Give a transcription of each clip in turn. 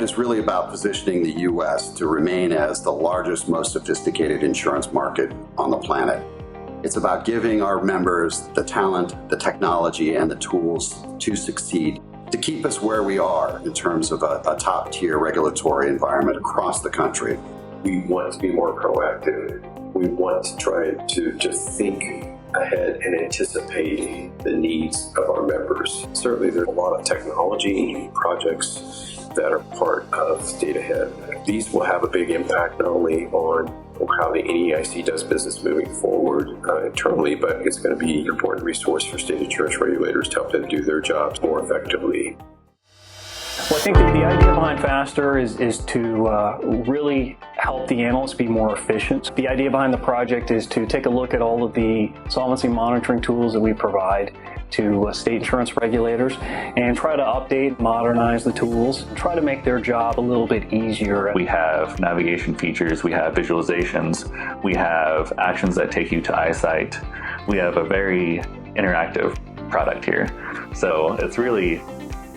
ahead is really about positioning the U.S. to remain as the largest, most sophisticated insurance market on the planet. It's about giving our members the talent, the technology, and the tools to succeed, to keep us where we are in terms of a top-tier regulatory environment across the country. We want to be more proactive. We want to try to just think ahead and anticipate the needs of our members. Certainly there's a lot of technology projects that are part of DataHead. These will have a big impact not only on how the NAIC does business moving forward internally, but it's going to be an important resource for state insurance regulators to help them do their jobs more effectively. Well, I think the idea behind FASTR is to really help the analysts be more efficient. The idea behind the project is to take a look at all of the solvency monitoring tools that we provide to state insurance regulators and try to update, modernize the tools, try to make their job a little bit easier. We have navigation features, we have visualizations, we have actions that take you to eyesight. We have a very interactive product here. So it's really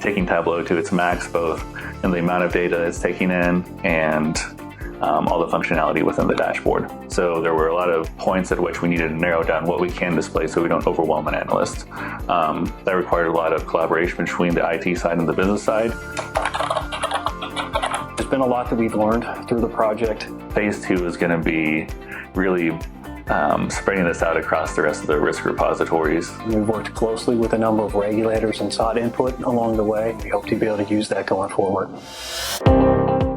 taking Tableau to its max, both in the amount of data it's taking in and all the functionality within the dashboard. So there were a lot of points at which we needed to narrow down what we can display so we don't overwhelm an analyst. That required a lot of collaboration between the IT side and the business side. There's been a lot that we've learned through the project. Phase 2 is going to be really spreading this out across the rest of the risk repositories. We've worked closely with a number of regulators and sought input along the way. We hope to be able to use that going forward.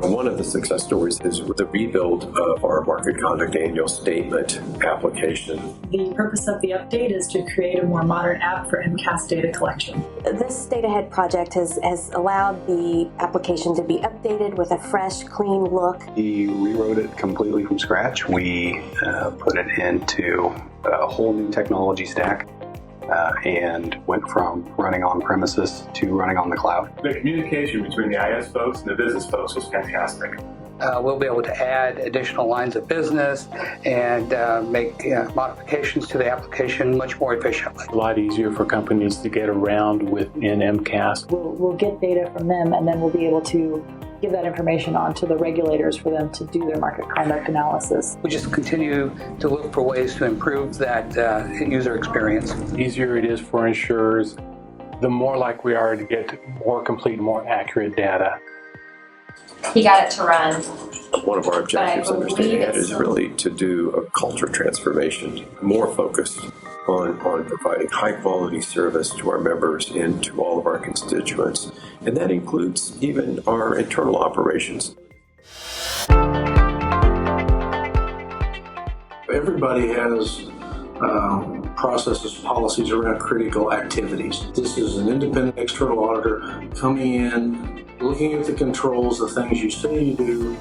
One of the success stories is the rebuild of our market conduct annual statement application. The purpose of the update is to create a more modern app for MCAS data collection. This DataHead project has allowed the application to be updated with a fresh, clean look. We rewrote it completely from scratch. We put it into a whole new technology stack. And went from running on premises to running on the cloud. The communication between the IS folks and the business folks was fantastic. We'll be able to add additional lines of business and make modifications to the application much more efficiently. A lot easier for companies to get around within MCAS. We'll get data from them, and then we'll be able to give that information on to the regulators for them to do their market conduct analysis. We just continue to look for ways to improve that user experience. The easier it is for insurers, the more likely we are to get more complete, more accurate data. He got it to run. One of our objectives under DataHead is really to do a culture transformation, more focused on providing high-quality service to our members and to all of our constituents. And that includes even our internal operations. Everybody has processes, policies around critical activities. This is an independent external auditor coming in, looking at the controls, the things you say you do,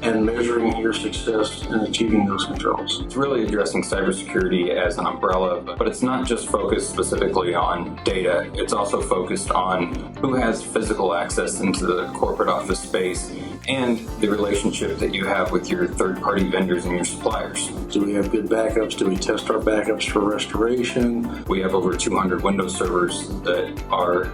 and measuring your success in achieving those controls. It's really addressing cybersecurity as an umbrella, but it's not just focused specifically on data. It's also focused on who has physical access into the corporate office space and the relationship that you have with your third-party vendors and your suppliers. Do we have good backups? Do we test our backups for restoration? We have over 200 Windows servers that are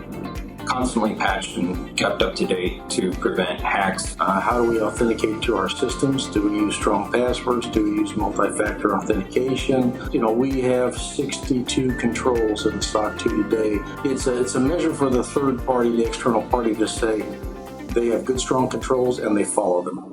constantly patched and kept up to date to prevent hacks. How do we authenticate to our systems? Do we use strong passwords? Do we use multi-factor authentication? We have 62 controls in the SOC 2 today. It's a measure for the third party, the external party, to say they have good, strong controls and they follow them.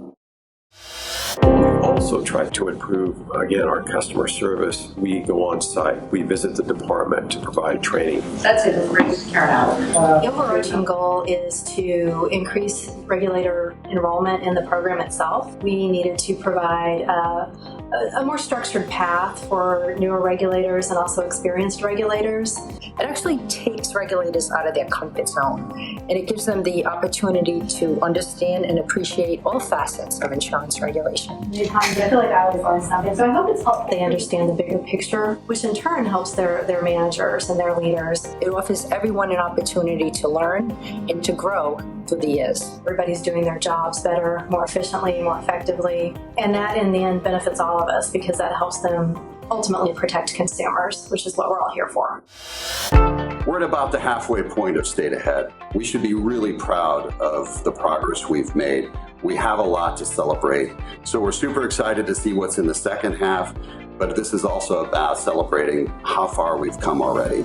Also try to improve, again, our customer service. We go on site, we visit the department to provide training. That's a great turnout. The overarching goal is to increase regulator enrollment in the program itself. We needed to provide a more structured path for newer regulators and also experienced regulators. It actually takes regulators out of their comfort zone, and it gives them the opportunity to understand and appreciate all facets of insurance regulation. I feel like I always learn something, so I hope it's helpful. They understand the bigger picture, which in turn helps their managers and their leaders. It offers everyone an opportunity to learn and to grow through the years. Everybody's doing their jobs better, more efficiently, more effectively, and that in the end benefits all of us because that helps them ultimately protect consumers, which is what we're all here for. We're at about the halfway point of State Ahead. We should be really proud of the progress we've made. We have a lot to celebrate. So we're super excited to see what's in the second half, but this is also about celebrating how far we've come already.